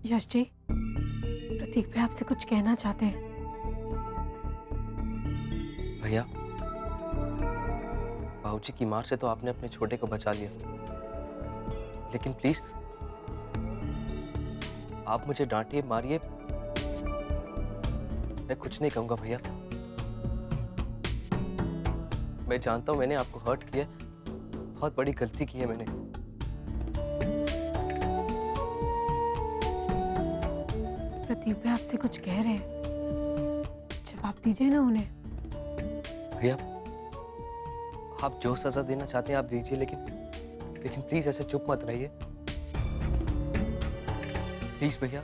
यश जी, प्रतीक भाई आपसे कुछ कहना चाहते हैं। भैया, बाबूजी की मार से तो आपने अपने छोटे को बचा लिया, लेकिन प्लीज आप मुझे डांटिए मारिए, मैं कुछ नहीं कहूंगा भैया। मैं जानता हूं मैंने आपको हर्ट किया, बहुत बड़ी गलती की है मैंने। प्रतीक भाई आपसे कुछ कह रहे हैं, जवाब दीजिए ना उन्हें। भैया, आप जो सजा देना चाहते हैं आप दीजिए, लेकिन प्लीज ऐसे चुप मत रहिए, प्लीज भैया।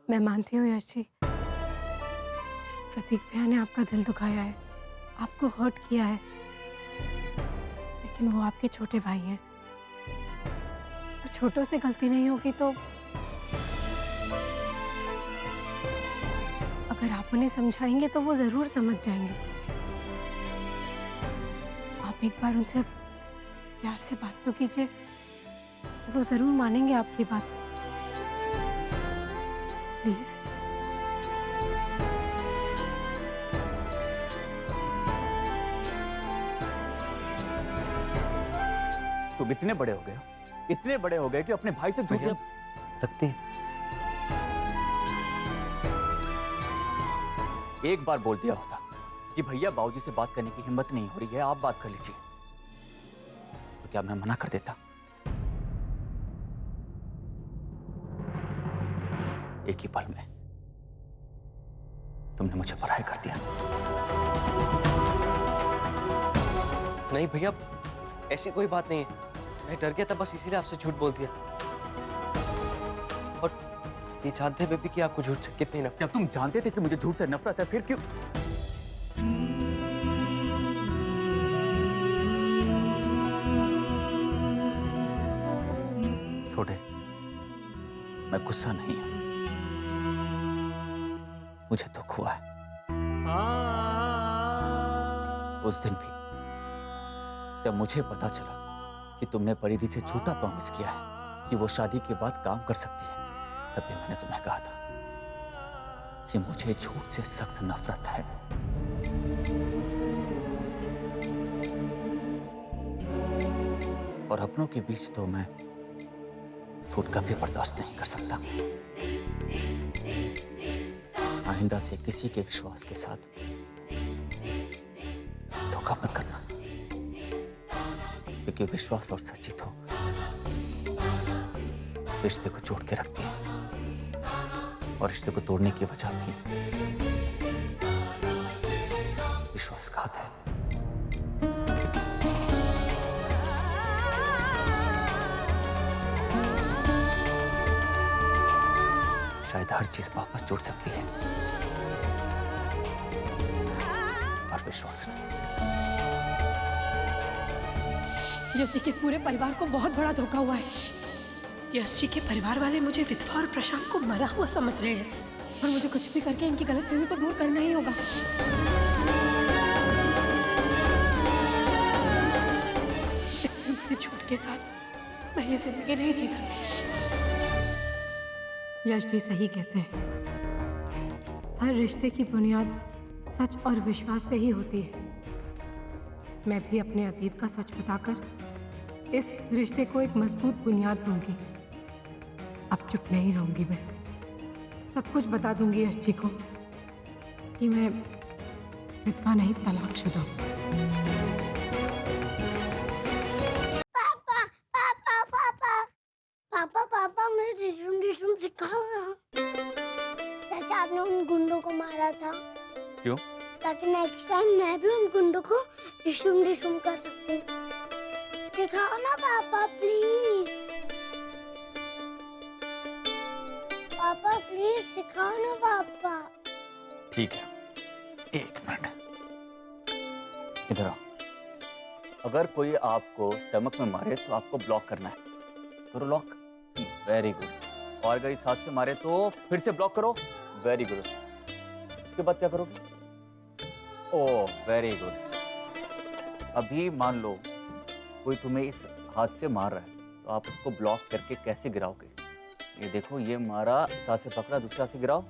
मैं मानती हूँ यश जी, प्रतीक भैया ने आपका दिल दुखाया है, आपको हर्ट किया है, लेकिन वो आपके छोटे भाई हैं। तो छोटों से गलती नहीं होगी तो अगर आप उन्हें समझाएंगे तो वो जरूर समझ जाएंगे। आप एक बार उनसे प्यार से बात तो कीजिए, वो जरूर मानेंगे आपकी बात। प्लीज। तुम इतने बड़े हो गए हो, इतने बड़े हो गए कि अपने भाई से झूठ भैया, लगती है एक बार बोल दिया होता कि भैया बाबूजी से बात करने की हिम्मत नहीं हो रही है, आप बात कर लीजिए, तो क्या मैं मना कर देता? एक ही पल में तुमने मुझे पराया कर दिया। नहीं भैया, ऐसी कोई बात नहीं है, मैं डर गया था बस इसीलिए आपसे झूठ बोल दिया, और ये जानते हुए भी कि आपको झूठ से कितनी नफरत। जब तुम जानते थे कि मुझे झूठ से नफरत है, फिर क्यों? छोटे, मैं गुस्सा नहीं हूं, मुझे दुख हुआ है। उस दिन भी जब मुझे पता चला कि तुमने परिधि से झूठा प्रॉमिस किया है कि वो शादी के बाद काम कर सकती है, तब भी मैंने तुम्हें कहा था कि मुझे झूठ से सख्त नफरत है। और अपनों के बीच तो मैं झूठ कभी बर्दाश्त नहीं कर सकता। आइंदा से किसी के विश्वास के साथ धोखा मत करना, क्योंकि विश्वास और सच्ची तो रिश्ते को जोड़ के रखती है, और रिश्ते को तोड़ने की वजह भी विश्वासघात है। शायद हर चीज वापस जुड़ सकती है, और विश्वास नहीं। यश जी के पूरे परिवार को बहुत बड़ा धोखा हुआ है। यश जी के परिवार वाले मुझे विधवा और प्रशांत को मरा हुआ समझ रहे हैं, और मुझे कुछ भी करके इनकी गलतफहमी को दूर करना ही होगा। मेरे झूठ के साथ मैं ये जिंदगी नहीं जी सकती। यश जी सही कहते हैं, हर रिश्ते की बुनियाद सच और विश्वास से ही होती है। मैं भी अपने अतीत का सच बताकर इस रिश्ते को एक मजबूत बुनियाद दूंगी। अब चुप नहीं रहूंगी, मैं सब कुछ बता दूंगी यश जी को कि मैं विधवा नहीं तलाकशुदा हूं। पापा पापा पापा पापा पापा मुझे रिशुम रिशुम सिखाओ ना, जैसे आपने उन गुंडों को मारा था। क्यों? ताकि नेक्स्ट टाइम मैं भी उन गुंडों को रिशुम रिशुम कर सकूं। सिखाओ ना पापा प्लीज, पापा प्लीज सिखाओ ना पापा। ठीक है, एक मिनट, इधर आओ। अगर कोई आपको स्टमक में मारे तो आपको ब्लॉक करना है। करो लॉक। Very good. और अगर इस हाथ से मारे तो फिर से ब्लॉक करो। Very good. इसके बाद क्या करोगे? Oh very good. अभी मान लो कोई तुम्हें इस हाथ से मार रहा है तो आप उसको ब्लॉक करके कैसे गिराओगे? ये देखो, ये मारा, इस हाथ से पकड़ा, दूसरे हाथ से गिराओ।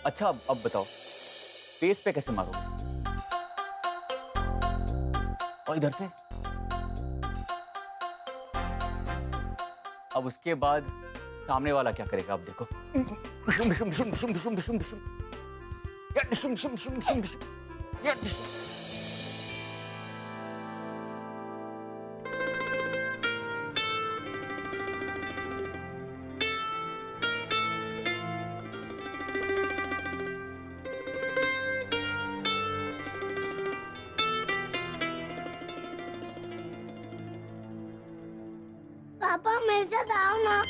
अच्छा अब बताओ फेस पे कैसे मारोगे? और इधर से। अब उसके बाद सामने वाला क्या करेगा? आप देखो। पापा मेरे साथ आओ ना।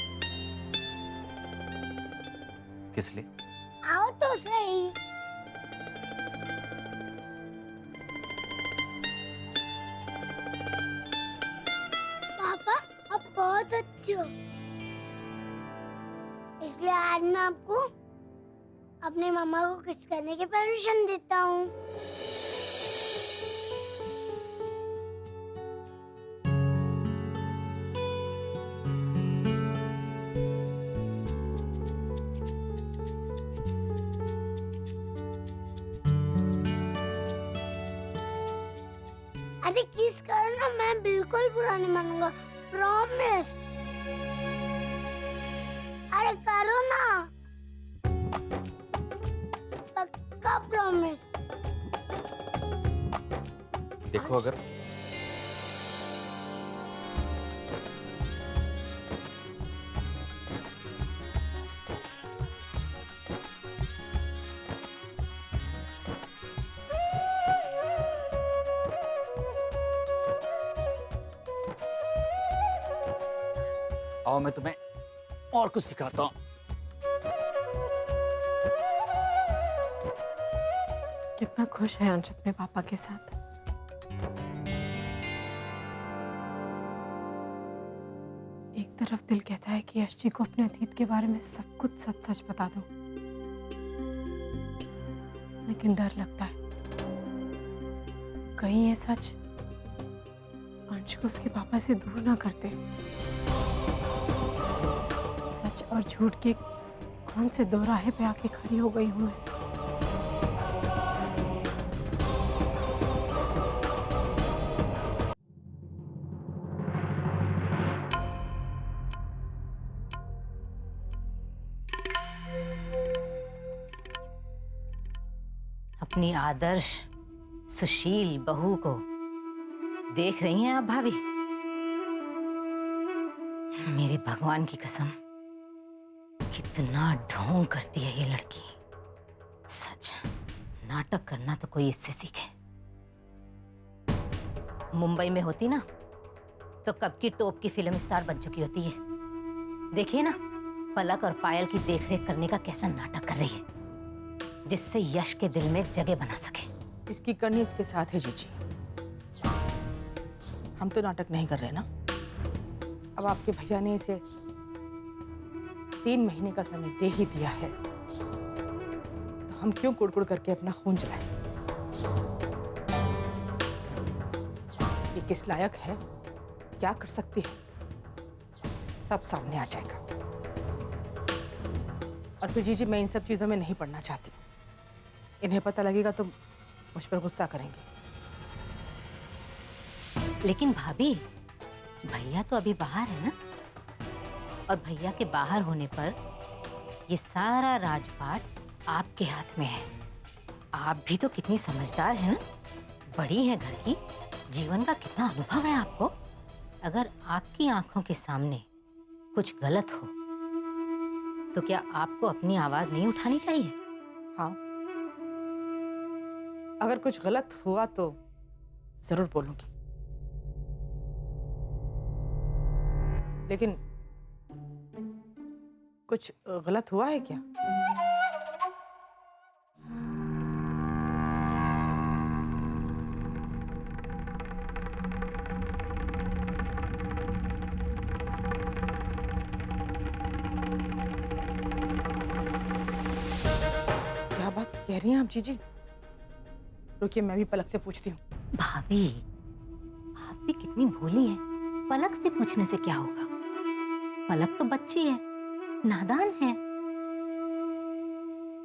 किस लिए? आओ तो सही। पापा आप बहुत अच्छे हो, इसलिए आज मैं आपको अपने मम्मा को किस करने की परमिशन देता हूँ। अरे किस करना, मैं बिल्कुल बुरा नहीं मानूंगा, प्रॉमिस। अरे करो ना, पक्का प्रॉमिस। देखो अगर आओ मैं तुम्हें और कुछ सिखाता हूँ। कितना खुश है अंश अपने पापा के साथ। एक तरफ दिल कहता है कि यश जी को अपने अतीत के बारे में सब कुछ सच सच बता दो, लेकिन डर लगता है कहीं ये सच अंश को उसके पापा से दूर ना करते। सच और झूठ के कौन से दो राहे पे आके खड़ी हो गई हूं मैं। अपनी आदर्श सुशील बहू को देख रही हैं आप भाभी? मेरे भगवान की कसम, कितना ढोंग करती है ये लड़की। सच, नाटक करना तो कोई इससे सीखे। मुंबई में होती ना तो कब की टॉप की फिल्म स्टार बन चुकी होती है। देखिए ना, पलक और पायल की देखरेख करने का कैसा नाटक कर रही है, जिससे यश के दिल में जगह बना सके। इसकी करनी इसके साथ है जीजी। हम तो नाटक नहीं कर रहे ना। अब आपके भैया ने इसे 3 महीने का समय दे ही दिया है, तो हम क्यों कुड़कुड़ करके अपना खून जलाएं? ये किस लायक है, क्या कर सकती है, सब सामने आ जाएगा। और फिर जीजी, मैं इन सब चीजों में नहीं पड़ना चाहती। इन्हें पता लगेगा तो मुझ पर गुस्सा करेंगे। लेकिन भाभी, भैया तो अभी बाहर है ना, और भैया के बाहर होने पर ये सारा राजपाट आपके हाथ में है। आप भी तो कितनी समझदार है ना, बड़ी है घर की, जीवन का कितना अनुभव है आपको। अगर आपकी आंखों के सामने कुछ गलत हो तो क्या आपको अपनी आवाज नहीं उठानी चाहिए? हाँ, अगर कुछ गलत हुआ तो जरूर बोलूंगी, लेकिन कुछ गलत हुआ है क्या? कह रही हैं आप जीजी? रुकिए, मैं भी पलक से पूछती हूँ। भाभी, आप भी कितनी भोली हैं। पलक से पूछने से क्या होगा? पलक तो बच्ची है, नादान है।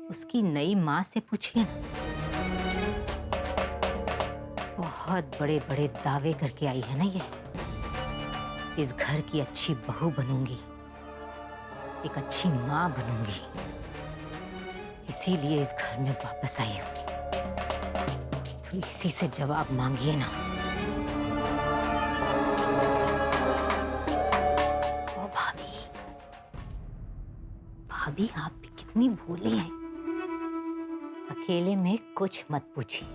उसकी नई माँ से पूछिए ना। बहुत बड़े बड़े दावे करके आई है ना ये। इस घर की अच्छी बहू बनूंगी, एक अच्छी माँ बनूंगी, इसीलिए इस घर में वापस आई हूं। तो इसी से जवाब मांगिए ना। ओ भाभी, भाभी आप भी कितनी भोली हैं। अकेले में कुछ मत पूछिए।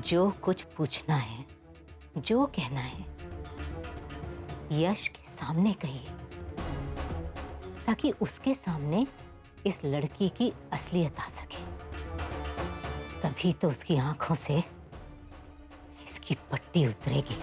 जो कुछ पूछना है, जो कहना है, यश के सामने कहिए, ताकि उसके सामने इस लड़की की असलियत आ सके। तभी तो उसकी आंखों से इसकी पट्टी उतरेगी।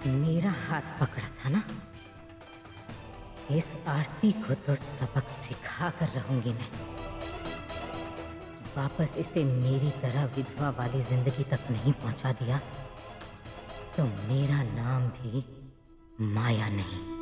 मेरा हाथ पकड़ा था ना, इस आरती को तो सबक सिखा कर रहूंगी मैं। वापस इसे मेरी तरह विधवा वाली जिंदगी तक नहीं पहुंचा दिया तो मेरा नाम भी माया नहीं।